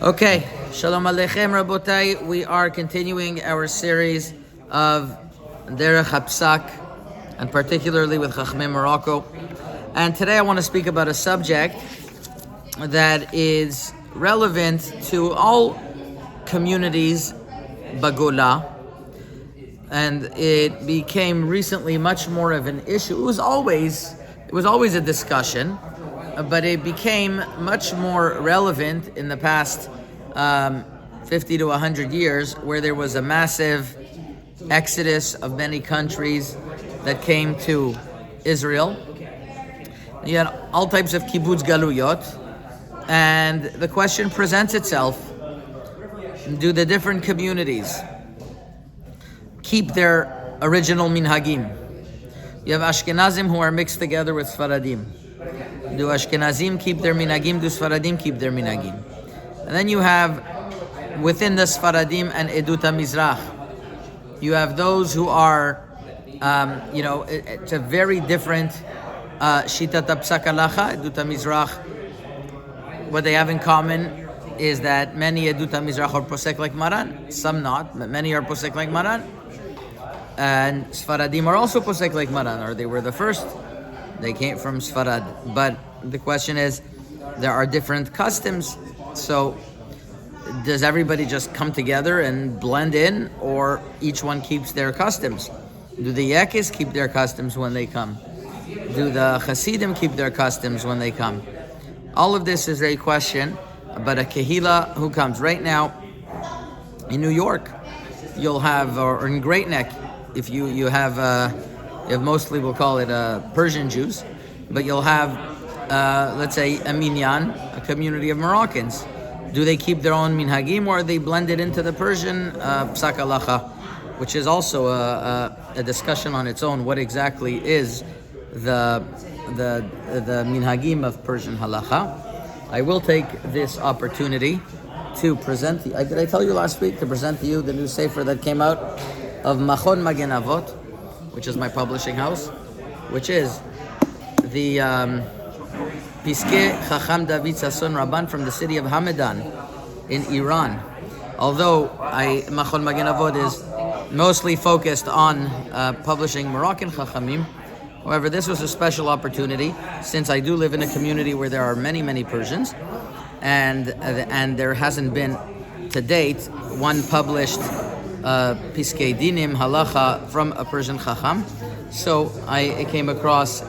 Okay, Shalom Aleichem Rabotai. We are continuing our series of Derech HaPsak, and particularly with Chachmei Morocco. And today I want to speak about a subject that is relevant to all communities Bagula, and it became recently much more of an issue. It was always a discussion, but it became much more relevant in the past 50 to 100 years, where there was a massive exodus of many countries that came to Israel. You had all types of kibbutz galuyot, and the question presents itself: do the different communities keep their original minhagim? You have Ashkenazim who are mixed together with Sfaradim. Do Ashkenazim keep their minhagim? Do Sfaradim keep their minhagim? And then you have within the Sfaradim and Edut HaMizrach, you have those who are, it's a very different Shitat HaPsak halacha. Edut HaMizrach, what they have in common is that many Edut HaMizrach are posek like Maran, some not, but many are posek like Maran. And Sfaradim are also posek like Maran, or they were the first. They came from Sfarad. But the question is, there are different customs. So does everybody just come together and blend in, or each one keeps their customs? Do the Yekis keep their customs when they come? Do the Hasidim keep their customs when they come? All of this is a question about a kehillah who comes. Right now, in New York, you'll have, or in Great Neck, if you have mostly, we'll call it Persian Jews, but you'll have, let's say, a minyan, a community of Moroccans. Do they keep their own minhagim, or are they blended into the Persian psak halacha, which is also a discussion on its own? What exactly is the minhagim of Persian halacha? I will take this opportunity to present. Did I tell you last week to present to you the new sefer that came out of Machon Magen Avot, which is my publishing house, which is the Piskei Chacham David Sasson Rabban from the city of Hamadan in Iran. Although Machon Magen Avot is mostly focused on publishing Moroccan Chachamim, however, this was a special opportunity since I do live in a community where there are many, many Persians, and there hasn't been to date one published Piskei Dinim halacha from a Persian Chacham. So I came across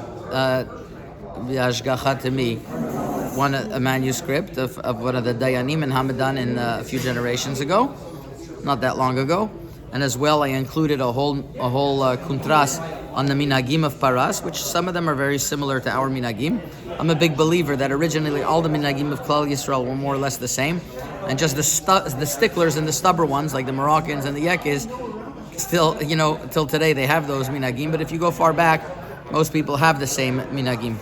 V'ashgacha to me a manuscript of one of the Dayanim in Hamadan in a few generations ago, not that long ago, and as well I included a whole kuntras on the minhagim of Paras, which some of them are very similar to our minhagim. I'm a big believer that originally all the minhagim of Klal Yisrael were more or less the same, and just the sticklers and the stubborn ones, like the Moroccans and the Yekis, still, till today they have those minhagim. But if you go far back, most people have the same minhagim.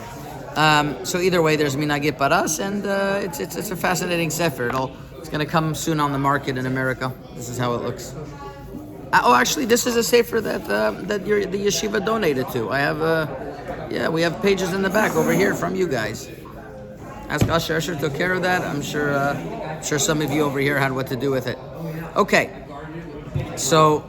So either way, there's minhagim Paras, and it's a fascinating sefer. It's going to come soon on the market in America. This is how it looks. Actually, this is a sefer that the yeshiva donated to. I have we have pages in the back over here from you guys. Ask Asher. Asher took care of that. I'm sure some of you over here had what to do with it. Okay, so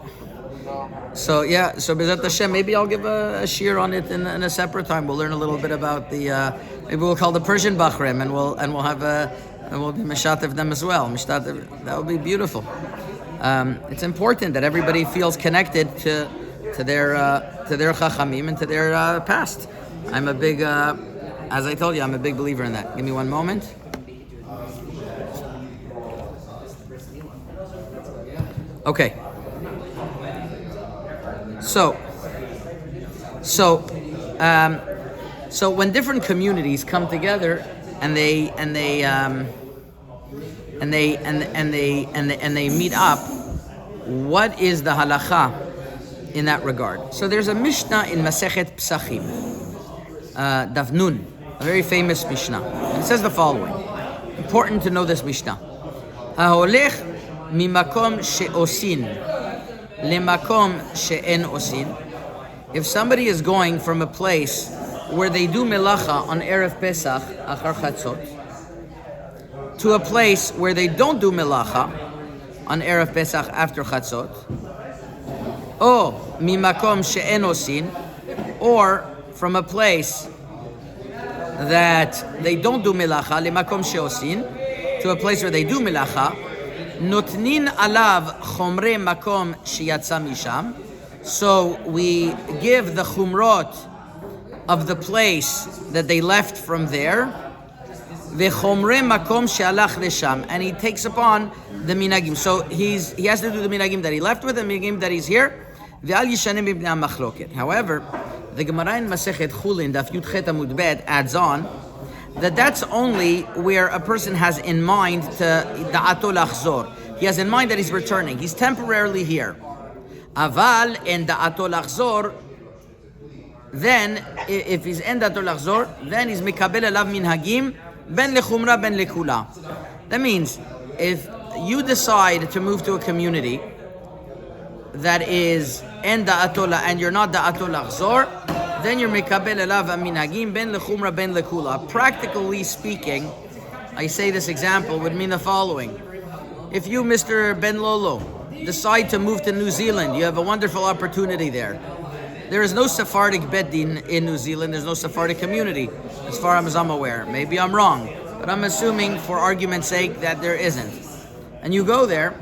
B'ezrat Hashem, maybe I'll give a shir on it in a separate time. We'll learn a little bit about maybe we'll call the Persian Bachrim, and we'll be mishatev them as well. That would be beautiful. It's important that everybody feels connected to their chachamim and to their past. I'm a big, as I told you, I'm a big believer in that. Give me one moment. Okay. So when different communities come together and they meet up, what is the halacha in that regard? So there's a Mishnah in Masechet Psachim, Daf Nun, a very famous Mishnah. And it says the following. Important to know this Mishnah. Ha'olech mimakom she'osin lemakom she'en osin. If somebody is going from a place where they do melacha on Erev Pesach, Achar Chatzot, to a place where they don't do melacha on Erev Pesach after Chatzot, or mimakom she'en osin, or from a place that they don't do melacha, limakom she'osin, to a place where they do melacha, notnin alav chomre makom sheyatsa misham. So we give the chumrot of the place that they left from there, vechomre makom she'alach lesham, and he takes upon the minhagim. So he has to do the minhagim that he left with, and the minhagim that he's here. Ve'al yishanim b'bnei machloket. However, the Gemara in Masechet Chulin, Daf Yud Chet Amud Bet, adds on that that's only where a person has in mind to da'ato lachzor. He has in mind that he's returning. He's temporarily here. Aval en da'ato lachzor, then if he's en da'ato lachzor, then he's mikabel elav minhagim ben lechumra ben lekula. That means if you decide to move to a community that is en da'atola and you're not da'ato lachzor, then you're mikabel elav minhagim ben lechumra ben lekula. Practically speaking, I say this example would mean the following: if you, Mr. Ben Lolo, decide to move to New Zealand, you have a wonderful opportunity there. There is no Sephardic Bet Din in New Zealand. There's no Sephardic community, as far as I'm aware. Maybe I'm wrong, but I'm assuming, for argument's sake, that there isn't. And you go there.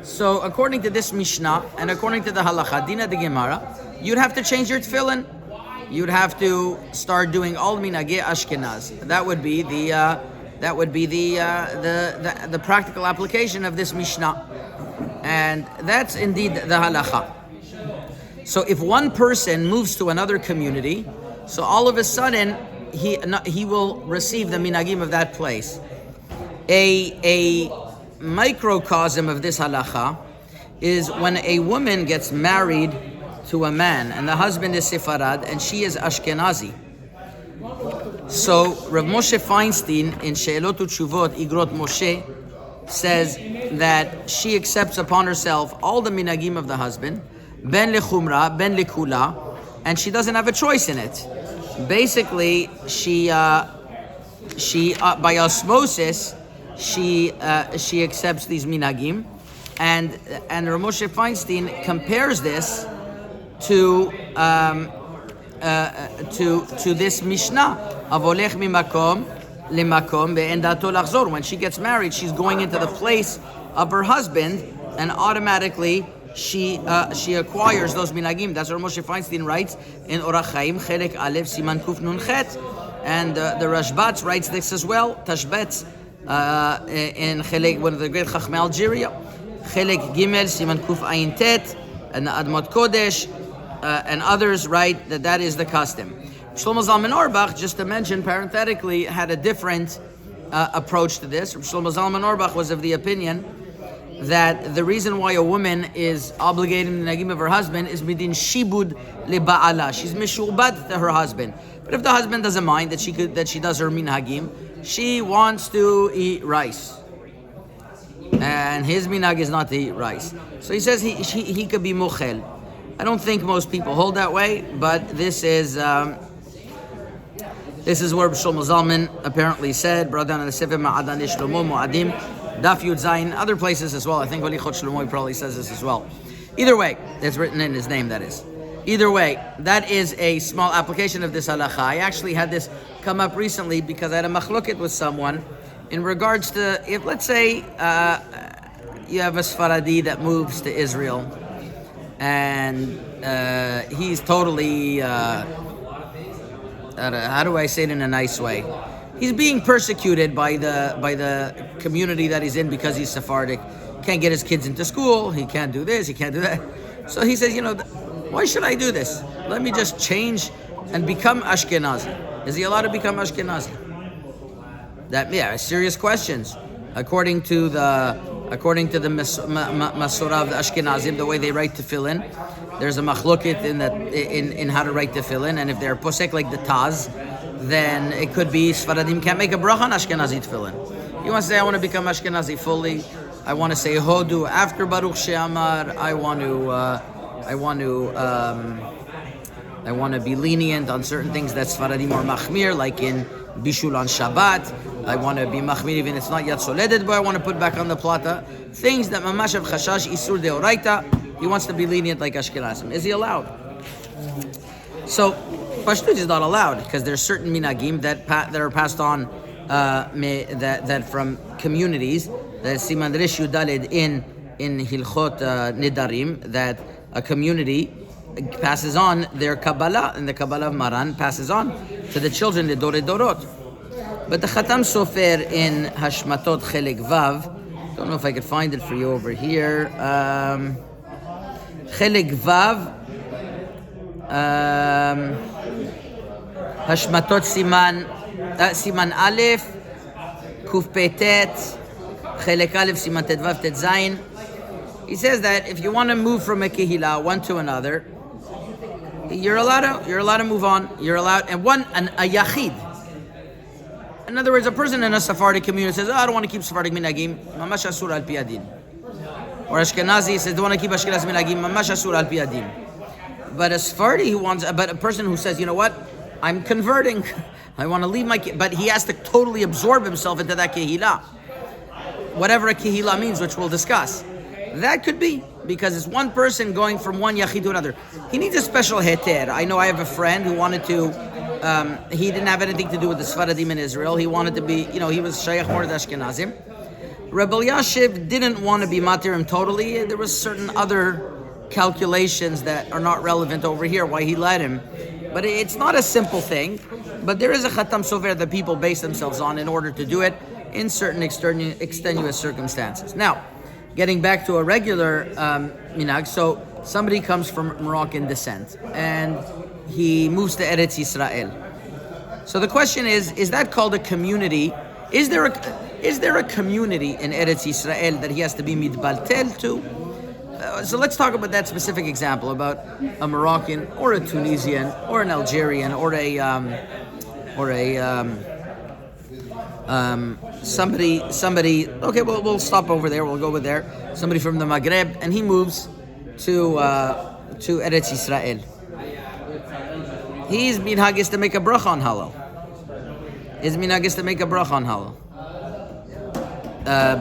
So according to this Mishnah and according to the halacha, Dina de Gemara, you'd have to change your tefillin. You'd have to start doing all minhagei Ashkenaz. That would be the practical application of this Mishnah, and that's indeed the halacha. So if one person moves to another community, so all of a sudden he will receive the minhagim of that place. A microcosm of this halacha is when a woman gets married to a man, and the husband is Sepharad and she is Ashkenazi. So Rav Moshe Feinstein in She'elot Utshuvot Igrot Moshe says that she accepts upon herself all the minhagim of the husband, ben lechumra, ben lekula, and she doesn't have a choice in it. Basically, she by osmosis, she accepts these minhagim, and Rav Moshe Feinstein compares this to this Mishnah of olech mimakom lemakom ve'en dato lachzor. When she gets married, she's going into the place of her husband, and automatically she acquires those minhagim. That's what Moshe Feinstein writes in Orach Chaim Chelek Aleph Siman Kuf Nun Chet, and the Rashbatz writes this as well. Tashbetz in Chelek, one of the great Chachmei Algeria, Chelek Gimel Siman Kuf Ayin Tet, and the Admot Kodesh and others write that is the custom. Shlomo Zalman Auerbach, just to mention parenthetically, had a different approach to this. Shlomo Zalman Auerbach was of the opinion that the reason why a woman is obligated in the nagim of her husband is midin shibud leba'ala. She's mishubad to her husband. But if the husband doesn't mind that she does her minhagim, she wants to eat rice, and his minhag is not to eat rice. So he says he could be mochel. I don't think most people hold that way, but this is where Shlomo Zalman apparently said. Brought down in the Sefer Ma'adan Shlomo Mo'adim, Daf Yud Zayin, other places as well. I think Halichot Shlomo probably says this as well. Either way, it's written in his name, that is. Either way, that is a small application of this halacha. I actually had this come up recently because I had a machloket with someone in regards to, if let's say you have a Sfaradi that moves to Israel, and he's totally, how do I say it in a nice way? He's being persecuted by the community that he's in because he's Sephardic. Can't get his kids into school. He can't do this. He can't do that. So he says, why should I do this? Let me just change and become Ashkenazi. Is he allowed to become Ashkenazi? Serious questions. According to the Masorah of the Ashkenazim, the way they write tefillin, there's a machloket in how to write tefillin, and if they're posek like the Taz, then it could be Sfaradim can't make a bracha on Ashkenazi tefillin. You want to say, I want to become Ashkenazi fully. I want to say Hodu after Baruch She'amar. I want to be lenient on certain things that Sfaradim are machmir, like in Bishul on Shabbat. I want to be machmir even it's not yet soleded, but I want to put back on the plata. Things that mamash of chashash isur deoraita, he wants to be lenient like Ashkenazim. Is he allowed? So, Pashtut is not allowed because there's certain minhagim that are passed on that from communities that Siman Rish Yudalid in Hilchot Nidarim, that a community passes on their Kabbalah, and the Kabbalah of Maran passes on to the children, the Dore Dorot. But the Khatam Sofer in Hashmatot Chelek Vav, don't know if I could find it for you over here. Chelek Vav, Hashmatot Siman Aleph, Kuf Petet, Chelek Aleph Siman Tet Vav Tet Zayin. He says that if you want to move from a kehillah one to another, you're allowed to move on. You're allowed, and a yachid. In other words, a person in a Sephardic community says, I don't want to keep Sephardic minhagim, mamash asur al pi adin. Or Ashkenazi says, don't want to keep Ashkenaz minhagim, mamash asur al pi adin. But a Sephardi but a person who says, you know what, I'm converting, I want to leave but he has to totally absorb himself into that kehillah. Whatever a kehillah means, which we'll discuss. That could be, because it's one person going from one yachid to another. He needs a special heter. I know I have a friend who wanted to, he didn't have anything to do with the Sfaradim in Israel. He wanted to be, he was Shayach more to Ashkenazim. Rebbe Yashiv didn't want to be Matirim totally. There was certain other calculations that are not relevant over here, why he let him. But it's not a simple thing. But there is a Khatam Sofer that people base themselves on in order to do it in certain extenuous circumstances. Now, getting back to a regular minhag, so somebody comes from Moroccan descent and he moves to Eretz Yisrael. So the question is that called a community? Is there a community in Eretz Yisrael that he has to be midbaltel to? So let's talk about that specific example about a Moroccan or a Tunisian or an Algerian or somebody. Okay, we'll stop over there. We'll go over there. Somebody from the Maghreb, and he moves to Eretz Yisrael. His minhag is to make a bracha on halal.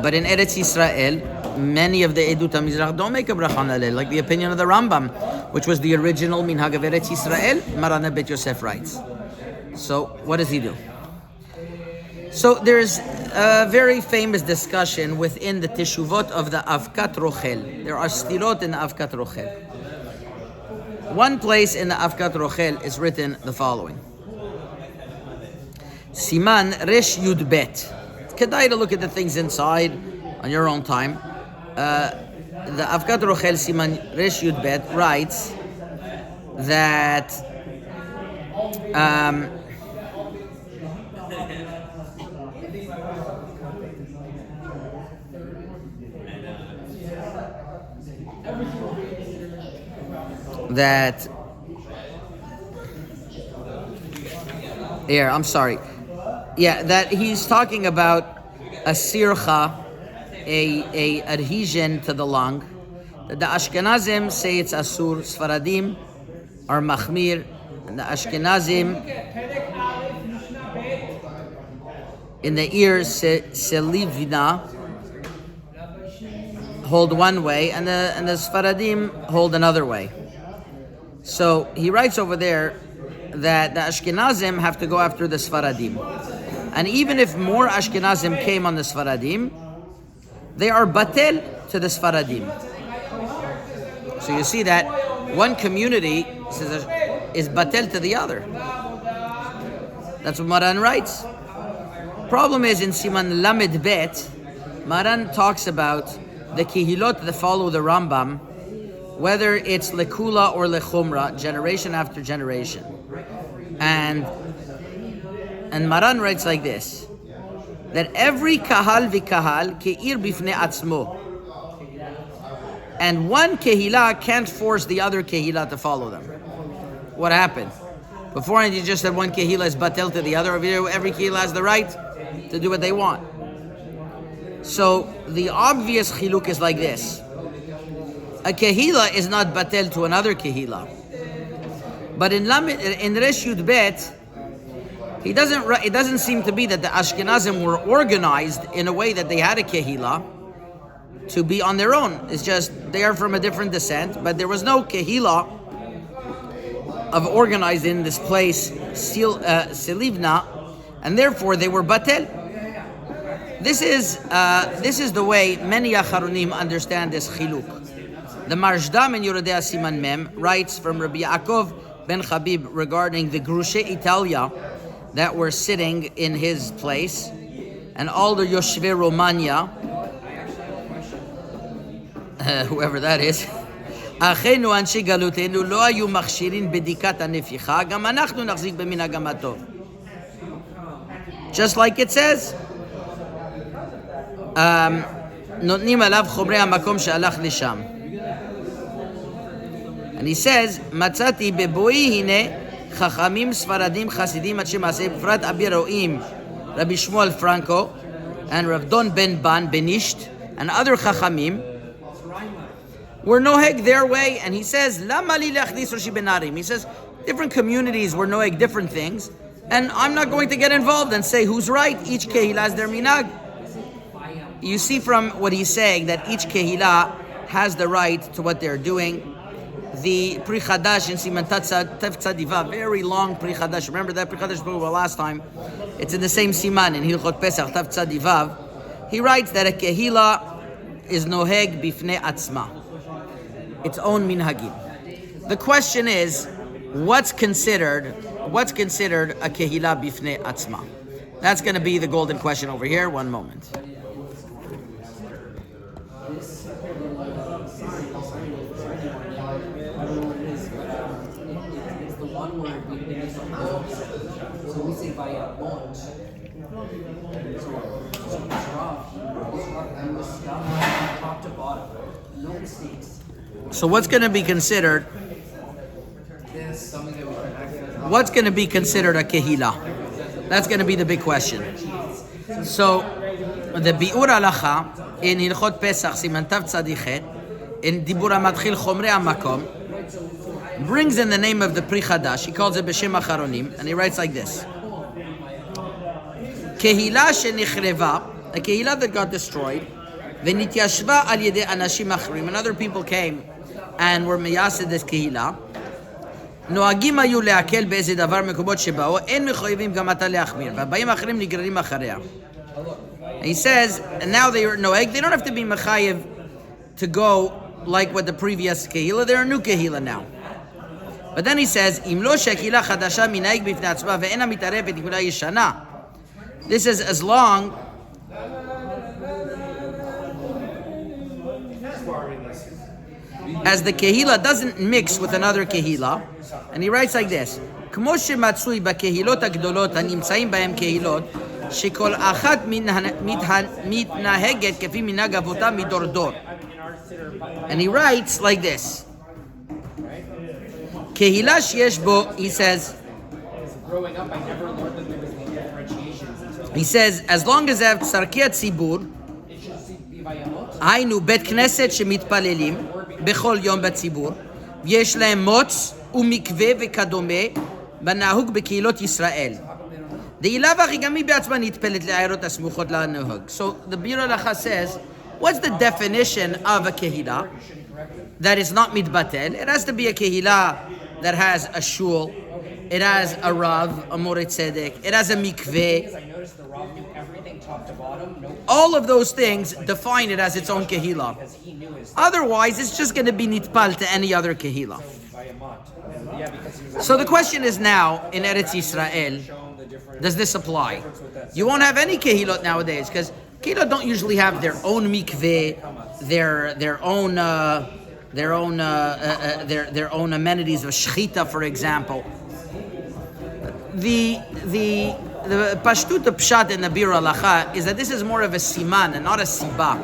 But in Eretz Yisrael, many of the Edut HaMizrach don't make a bracha on halal, like the opinion of the Rambam, which was the original minhag of Eretz Yisrael. Maran Bet Yosef writes. So what does he do? So there's a very famous discussion within the Teshuvot of the Avkat Rochel. There are stirot in the Avkat Rochel. One place in the Avkat Rochel is written the following. Siman Resh Yud Bet. It's kedai to look at the things inside on your own time. The Avkat Rochel Siman Resh Yud Bet writes that that he's talking about a sircha, a adhesion to the lung. The Ashkenazim say it's asur, Sfaradim are machmir, and the Ashkenazim in the ears selivna hold one way, and the Sfaradim hold another way. So he writes over there that the Ashkenazim have to go after the Sfaradim. And even if more Ashkenazim came on the Sfaradim, they are batel to the Sfaradim. So you see that one community is batel to the other. That's what Maran writes. Problem is in Siman Lamed Bet, Maran talks about the kehillot that follow the Rambam, whether it's lekula or lechumra, generation after generation. And Maran writes like this, that every kahal v'kahal ke'ir bifnei atzmo. And one kehillah can't force the other kehillah to follow them. What happened? Beforehand you just said one kehillah is batel to the other. Every kehillah has the right to do what they want. So the obvious chiluk is like this. A kehillah is not batel to another kehillah. But in Resh Yud Bet, It doesn't seem to be that the Ashkenazim were organized in a way that they had a kehillah to be on their own. It's just they are from a different descent, but there was no kehillah of organized in this place, Silivna, and therefore they were batel. This is the way many Acharonim understand this chiluk. The Marshdam in Yoredei Siman Mem writes from Rabbi Yaakov ben Chabib regarding the Grushe Italia that were sitting in his place, and all the Yoshve Romania, whoever that is. אחינו אנשי גלותנו לא היו מכשירים בדיקת הנפיחה, גם אנחנו נחזיק במנהגם הטוב. Just like it says, נותנים עליו חומרי המקום שהלך לשם. And he says, מצאתי בבואי הנה חכמים ספרדים חסידים עד שמעשה בפרט אבי רואים רבי שמואל פרנקו and Rav Don ben Ban Benisht and other חכמים were noheg their way, and he says, "Lama li le'achnis Roshi benarim." He says, different communities were noheg different things, and I'm not going to get involved and say who's right. Each kehillah has their minhag. You see from what he's saying that each kehillah has the right to what they're doing. The Pri Chadash in Siman Tzadiva, very long Pri Chadash. Remember that Pri Chadash spoke about last time? It's in the same Siman in Hilchot Pesach Tav Tzadivav. He writes that a kehillah is noheg bifnei atzma, its own minhagim. The question is, what's considered a kehillah bifnei atzma? That's going to be the golden question over here. One moment. So we say vayamot. Top to bottom, no mistakes. So what's going to be considered? What's going to be considered a kehillah? That's going to be the big question. So the biur halacha in Hilchot Pesach Siman Tav Tzadichet in Dibur HaMatchil Chomrei HaMakom brings in the name of the Pri Chadash. He calls it B'Shem Acharonim, and he writes like this: Kehillah shenichreva, a kehillah that got destroyed, v'nityashva al yedei anashim achrim, and other people came and were miyased this kehillah. נוהגים היו להקל באיזה דבר מקומות שבאו, אין מחויבים גם אתה להחמיר, והבאים אחרים נגררים אחריה. He says, and now they are noeg, they don't have to be mechayev to go like what the previous kehillah, they're a new kehillah now. But then he says, אם לא שהקהילה חדשה מנהג בפני עצמה ואינה מתערבת עם קהילה ישנה. This is as long as the kehillah doesn't mix with another kehillah. And he writes like this: כמו שמצוי בקהילות הגדולות הנמצאים בהם קהילות שכל אחת מתנהגת כפי מנהג אבותה מדור דור. And he writes like this: קהילה שיש בו, he says, Growing up, I never learned that there was any differentiations. he says, as long as they have צורכי הציבור, It should be vayamot. היינו בית כנסת שמתפללים בכל יום בציבור, ויש להם מוץ ומקווה וכדומה בנהוג בקהילות ישראל. דאילה וכי גם היא בעצמה נטפלת לעיירות הסמוכות לנהוג. So the Biur Halacha says, what's the definition of a kehillah that is not mitbatel? It has to be a kehillah that has a shul, it has a rav, a moreh tzedek, it has a mikveh. I noticed the Rav knew everything top to bottom. No, All of those things define it as its own kehillah. because he knew his Otherwise, it's just going to be nitpal to any other kehillah. vayamot. Yeah, because he was So the question is now, in Eretz Yisrael, shown the different. does this apply? You won't have any kehillot nowadays, because kehillot don't usually have their own mikveh, their own amenities of shechita, for example. The pashtut pshat in the Biur Halacha is that this is more of a siman and not a siba.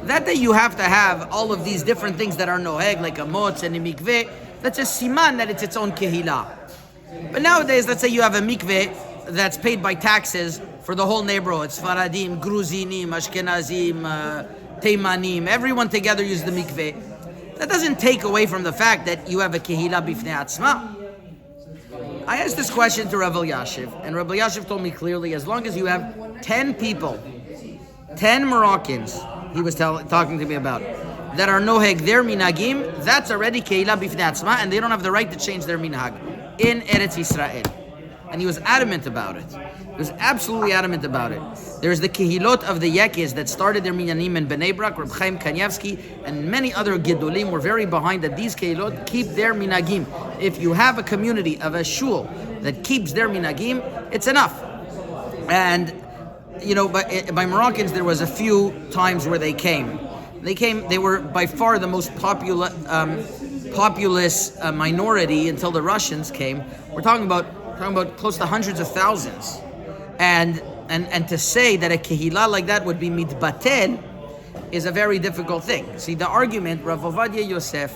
That you have to have all of these different things that are noheg, like a motz and a mikveh, that's a siman that it's its own kehillah. But nowadays, let's say you have a mikveh that's paid by taxes for the whole neighborhood. Sfaradim, Gruzinim, Ashkenazim, Teimanim, everyone together use the mikveh. That doesn't take away from the fact that you have a kehillah bifnei atzma. I asked this question to Rav Elyashiv, and Rav Elyashiv told me clearly, as long as you have 10 people, 10 Moroccans, he was talking to me about, that are noheg their minhagim, that's already kehillah bifnei atzma, and they don't have the right to change their minhag in Eretz Yisrael. And he was adamant about it. He was absolutely adamant about it. There's the kehillot of the Yekes that started their minyanim in Bnei Brak, Reb Chaim Kanievsky, and many other Gedolim were very behind that these kehillot keep their minhagim. If you have a community of a shul that keeps their minhagim, it's enough. And, you know, by Moroccans, there was a few times where they came. They were by far the most populous minority until the Russians came. We're talking about close to hundreds of thousands. And to say that a kehillah like that would be mitbatel is a very difficult thing. See, the argument, Rav Ovadia Yosef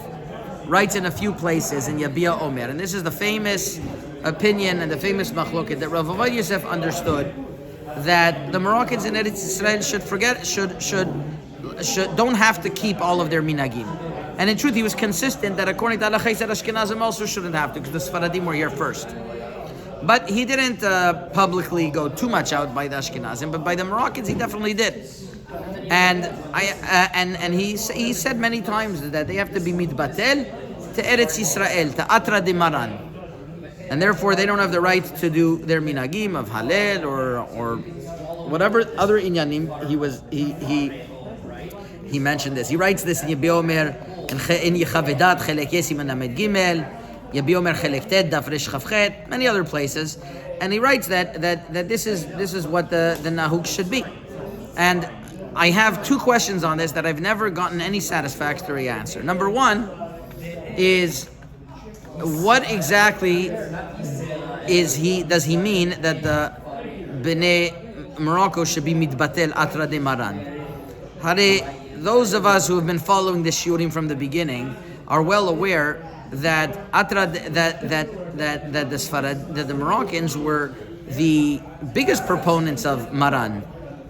writes in a few places in Yabia Omer, and this is the famous opinion and the famous machloket, that Rav Ovadia Yosef understood that the Moroccans in Eretz Yisrael don't have to keep all of their minhagim. And in truth, he was consistent that according to halacha, Ashkenazim also shouldn't have to, because the Sfaradim were here first. But he didn't publicly go too much out by the Ashkenazim, but by the Moroccans, he definitely did. And he said many times that they have to be mitbatel to Eretz Yisrael, to Atra de Maran. And therefore, they don't have the right to do their minhagim of Halel or whatever other inyanim he mentioned this. He writes this in Yabia Omer, in Yechavedat, Chelek Yesim and Amed Gimel, Yabia Omer Chelek Ted, Daf Resh Chavchet, many other places, and he writes that this is what the nahuk should be. And I have two questions on this that I've never gotten any satisfactory answer. Number one is, what exactly does he mean that the Bnei Morocco should be mitbatel atra de Maran? Those of us who have been following the shiurim from the beginning are well aware that the Moroccans were the biggest proponents of Maran.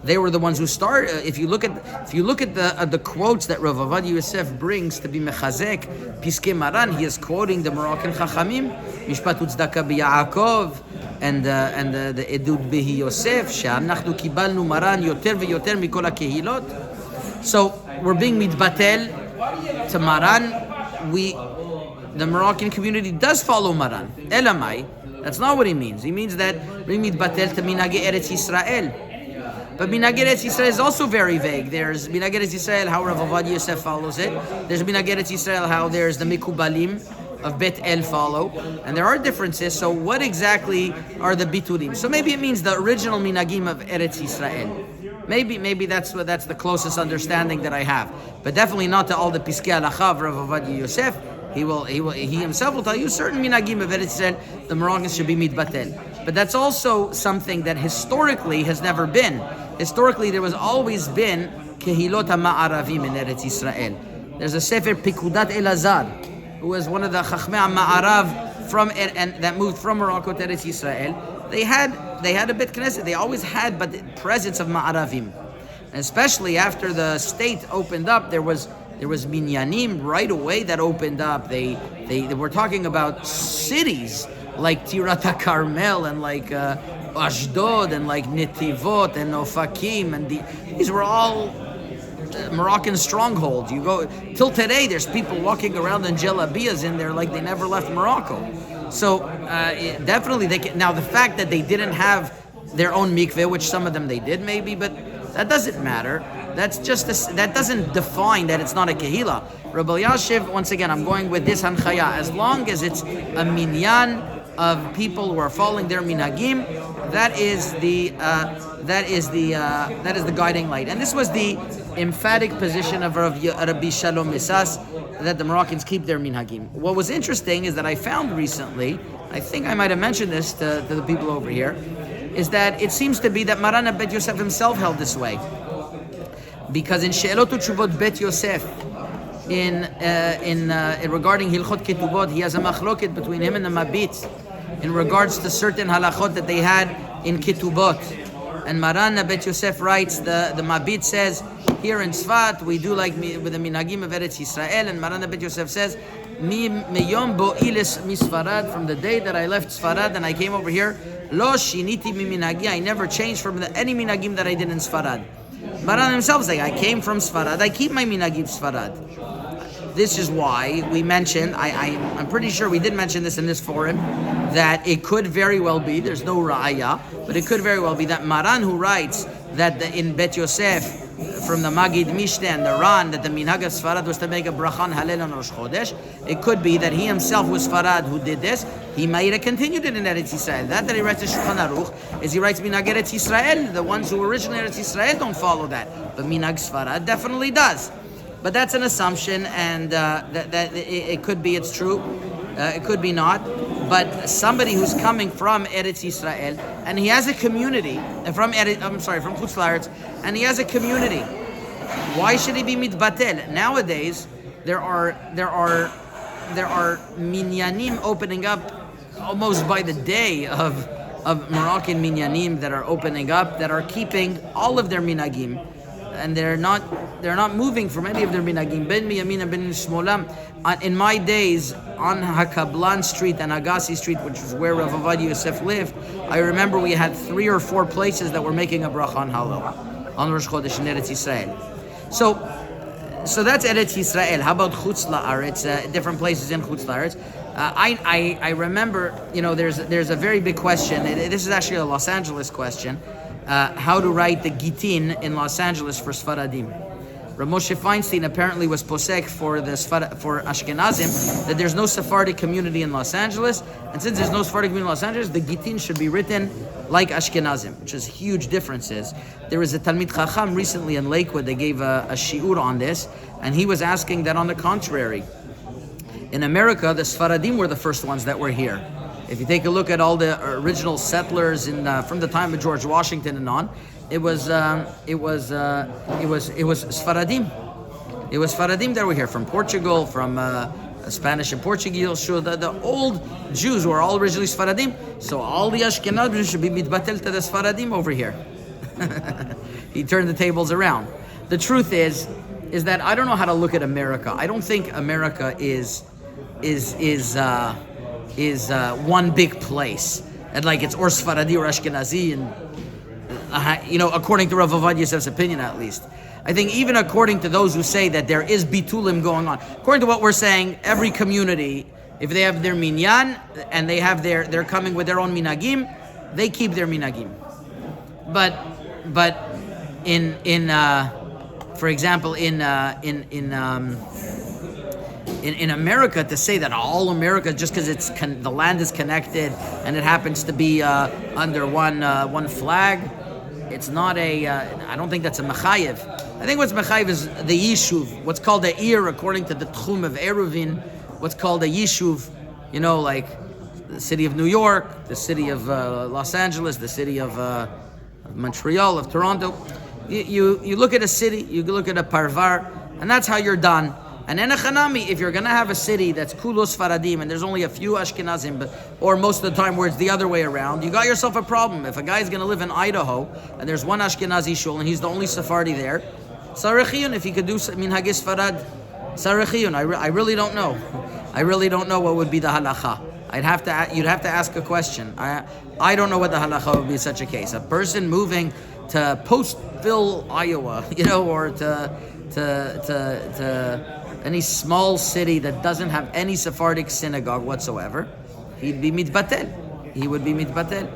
They were the ones who started. If you look at the quotes that Rav Ovadia Yosef brings to be mechazek Piskei Maran, he is quoting the Moroccan Chachamim, Mishpat Utzdaka b'Yaakov, and the Edut Behi Yosef, she'anachnu kibalnu Maran yoter veyoter mikol hakehilot. So we're being mitbatel to Maran. The Moroccan community does follow Maran. Elamai, that's not what he means. He means that being mitbatel to minhagei Eretz Yisrael. But minhagei Eretz Yisrael is also very vague. There's minhagei Eretz Yisrael, how Rav Ovadia Yosef follows it. There's minhagei Eretz Yisrael, how there's the Mikubalim of Bet El follow. And there are differences. So what exactly are the bitulim? So maybe it means the original minhagim of Eretz Yisrael. Maybe that's the closest understanding that I have. But definitely not to all the Piskei halacha of Rav Ovadia Yosef. He himself will tell you certain minhagim of Eretz Yisrael, the Moroccans should be mitbatel. But that's also something that historically has never been. Historically, there was always been kehilot ha'ma'aravim in Eretz Yisrael. There's a Sefer Pikudat Elazar, who was one of the Chachmei ha'ma'arav that moved from Morocco to Eretz Yisrael. They had a Bet Knesset. They always had, but the presence of ma'aravim, and especially after the state opened up, there was minyanim right away that opened up. They were talking about cities like Tirat HaKarmel and like Ashdod and like Netivot and Ofakim, and these were all Moroccan strongholds. You go till today, there's people walking around in jalabiyas in there like they never left Morocco. So definitely they can. Now the fact that they didn't have their own mikveh, which some of them they did maybe, but that doesn't matter. That's just that doesn't define that it's not a kehillah. Rabbi Elyashiv, once again, I'm going with this hanchaya. As long as it's a minyan of people who are following their minhagim, that is the guiding light. And this was the emphatic position of Rabbi Shalom Misas, that the Moroccans keep their minhagim. What was interesting is that I found recently, I think I might have mentioned this to the people over here, is that it seems to be that Maran Bet Yosef himself held this way. Because in She'elot Utshuvot Bet Yosef, in regarding Hilchot Ketubot, he has a machloket between him and the Mabit in regards to certain halachot that they had in Ketubot. And Maran Bet Yosef writes, the Mabit says, here in Tzfat, we do like with the minhagim of Eretz Yisrael, and Maran Bet Yosef says, miyom bo'ilis misfarad, from the day that I left Sfarad and I came over here, lo shiniti minhagi, I never changed from any minhagim that I did in Sfarad. Maran himself is like, I came from Sfarad, I keep my minhagim Sfarad. This is why we mentioned, I'm pretty sure we did mention this in this forum, that it could very well be, there's no ra'aya, but it could very well be that Maran, who writes that in Bet Yosef, from the Magid Mishneh and the Ran, that the minhag of Sfarad was to make a brachan halel on Rosh Chodesh, it could be that he himself was Sfarad who did this. He might have continued it in Eretz Yisrael. That he writes in Shulchan Aruch is he writes minhag Eretz Yisrael. The ones who originally Eretz Yisrael don't follow that, but minhag Sfarad definitely does. But that's an assumption, and that it could be it's true, it could be not. But somebody who's coming from Eretz Yisrael and he has a community from Chutz La'aretz, and he has a community, why should he be mitbatel? Nowadays, there are minyanim opening up almost by the day of Moroccan minyanim that are opening up, that are keeping all of their minagim. And they're not moving from any of their minagim. Ben Miyamin and Ben Shmolam. In my days, on Hakablan Street and Agassi Street, which was where Rav Ovadia Yosef lived, I remember we had 3 or 4 places that were making a bracha on Halal, on Rosh Chodesh in Eretz Yisrael. So that's Eretz Yisrael. How about Chutz La'aretz? Different places in Chutz La'aretz. I remember, there's a very big question. This is actually a Los Angeles question. How to write the Gitin in Los Angeles for Sfaradim. Rav Moshe Feinstein apparently was posek for Ashkenazim that there's no Sephardic community in Los Angeles, and since there's no Sephardic community in Los Angeles, the Gitin should be written like Ashkenazim, which is huge differences. There was a Talmid Chacham recently in Lakewood. They gave a shiur on this, and he was asking that on the contrary, in America, the Sfaradim were the first ones that were here. If you take a look at all the original settlers from the time of George Washington and on, it was Sfaradim. It was Sfaradim that were here from Portugal, from Spanish and Portuguese. So the old Jews were all originally Sfaradim. So all the Ashkenazim should be mitbatel to the Sfaradim over here. He turned the tables around. The truth is that I don't know how to look at America. I don't think America is one big place, and like it's or Sfaradi or Ashkenazi, and according to Rav Ovadia Yosef's opinion, at least. I think even according to those who say that there is bitulim going on, according to what we're saying, every community, if they have their minyan and they're coming with their own minagim, they keep their minagim. But for example, in America, to say that all America, just because the land is connected and it happens to be under one flag, it's not I don't think that's a mechayev. I think what's mechayev is the yishuv, what's called a ir, according to the tchum of Eruvin, what's called a yishuv, like the city of New York, the city of Los Angeles, the city of Montreal, of Toronto. You look at a city, you look at a parvar, and that's how you're done. And in a Chanami, if you're going to have a city that's kulos faradim and there's only a few Ashkenazim, or most of the time where it's the other way around, you got yourself a problem. If a guy's going to live in Idaho and there's one Ashkenazi shul and he's the only Sephardi there, Sarechiyun, if he could do minhagis farad, Sarechiyun. I really don't know. I really don't know what would be the halacha. You'd have to ask a question. I don't know what the halacha would be in such a case. A person moving to Postville, Iowa, or to any small city that doesn't have any Sephardic synagogue whatsoever, he'd be mitbatel. He would be mitbatel.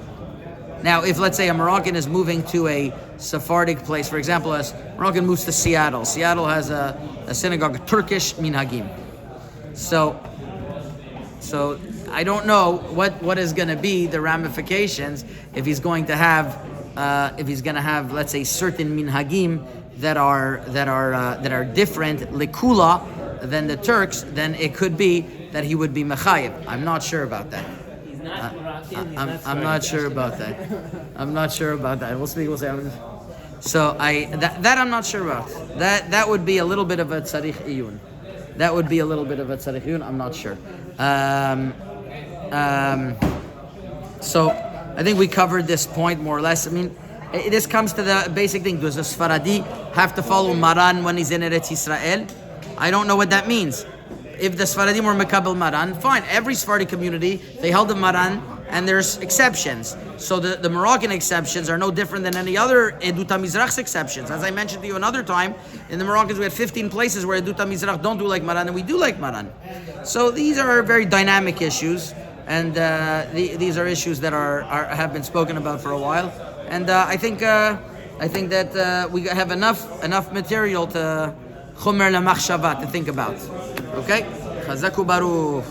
Now, if let's say a Moroccan is moving to a Sephardic place, for example, a Moroccan moves to Seattle. Seattle has a synagogue, Turkish minhagim. So I don't know what is going to be the ramifications if he's going to have let's say certain minhagim that are different likula than the Turks, then it could be that he would be mechayev. I'm not sure about that. He's not Moroccan. I'm not sure about that. I'm not sure about that. We'll say. So that I'm not sure about. That would be a little bit of a tzarich iyun. That would be a little bit of a tzarich iyun. I'm not sure. So I think we covered this point more or less. I mean, this comes to the basic thing. Does a Sfaradi have to follow Maran when he's in Eretz Yisrael? I don't know what that means. if the Sfaradim were Mekabel Maran, fine. Every Sephardi community, they held the Maran, and there's exceptions. So the Moroccan exceptions are no different than any other Edut HaMizrach's exceptions. As I mentioned to you another time, in the Moroccans we had 15 places where Edut HaMizrach don't do like Maran, and we do like Maran. So these are very dynamic issues, and these are issues that have been spoken about for a while. And I think that we have enough material to Chomer LaMachshava to think about. Okay? Chazaku Baruch.